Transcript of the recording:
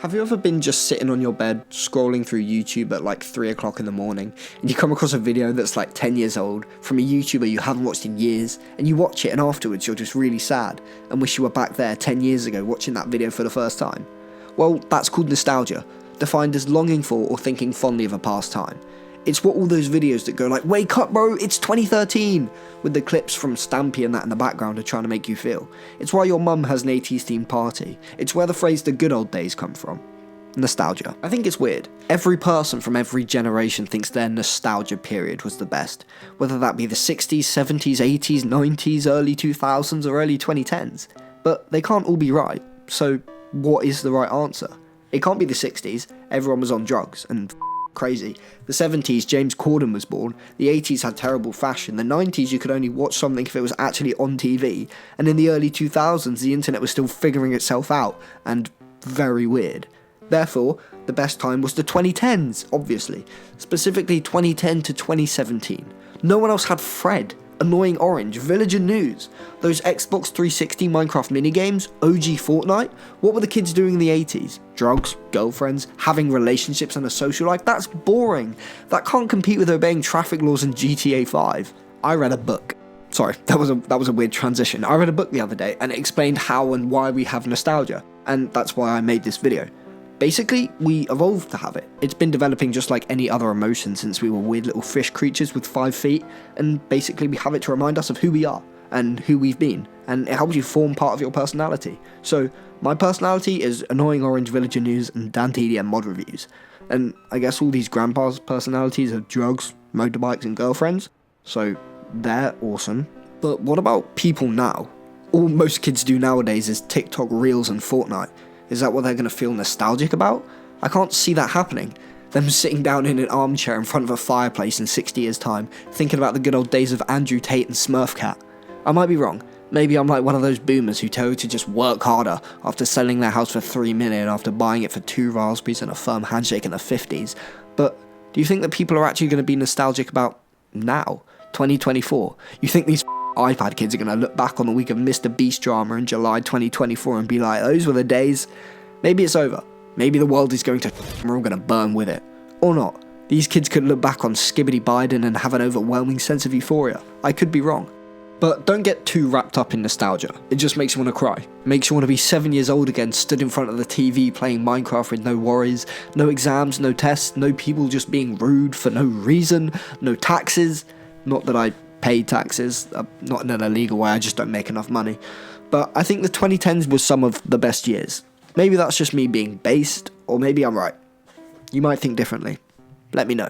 Have you ever been just sitting on your bed, scrolling through YouTube at like 3 o'clock in the morning, and you come across a video that's like 10 years old, from a YouTuber you haven't watched in years, and you watch it and afterwards you're just really sad, and wish you were back there 10 years ago watching that video for the first time? Well, that's called nostalgia, defined as longing for or thinking fondly of a past time. It's what all those videos that go like, "Wake up bro, it's 2013, with the clips from Stampy and that in the background are trying to make you feel. It's why your mum has an 80s themed party. It's where the phrase "the good old days" come from. Nostalgia. I think it's weird. Every person from every generation thinks their nostalgia period was the best, whether that be the 60s, 70s, 80s, 90s, early 2000s or early 2010s. But they can't all be right, so what is the right answer? It can't be the 60s, everyone was on drugs and crazy. The 70s, James Corden was born. The 80s had terrible fashion. The 90s, you could only watch something if it was actually on TV. And in the early 2000s, the internet was still figuring itself out, and very weird. Therefore, the best time was the 2010s, obviously. Specifically 2010 to 2017. No one else had Fred, Annoying Orange, Villager News, those Xbox 360 Minecraft minigames, OG Fortnite. What were the kids doing in the 80s? Drugs, girlfriends, having relationships and a social life? That's boring. That can't compete with obeying traffic laws in GTA 5. I read a book. Sorry, that was a weird transition. I read a book the other day and it explained how and why we have nostalgia, and that's why I made this video. Basically, we evolved to have it. It's been developing just like any other emotion since we were weird little fish creatures with 5 feet, and basically we have it to remind us of who we are and who we've been, and it helps you form part of your personality. So, my personality is Annoying Orange, Villager News, and DanTDM mod reviews. And I guess all these grandpas' personalities are drugs, motorbikes, and girlfriends, so they're awesome. But what about people now? All most kids do nowadays is TikTok, Reels, and Fortnite. Is that what they're going to feel nostalgic about? I can't see that happening. Them sitting down in an armchair in front of a fireplace in 60 years' time, thinking about the good old days of Andrew Tate and Smurfcat. I might be wrong. Maybe I'm like one of those boomers who tell you to just work harder after selling their house for $3 million after buying it for 2 raspberries and a firm handshake in the 50s. But do you think that people are actually going to be nostalgic about now, 2024? You think these iPad kids are going to look back on the week of Mr. Beast drama in July 2024 and be like, those were the days? Maybe it's over. Maybe the world is going to we're all going to burn with it. Or not. These kids could look back on Skibbity Biden and have an overwhelming sense of euphoria. I could be wrong. But don't get too wrapped up in nostalgia. It just makes you want to cry. Makes you want to be 7 years old again, stood in front of the TV playing Minecraft with no worries, no exams, no tests, no people just being rude for no reason, no taxes. Not that I pay taxes, not in an illegal way, I just don't make enough money. But I think the 2010s was some of the best years. Maybe that's just me being based, or maybe I'm right. You might think differently. Let me know.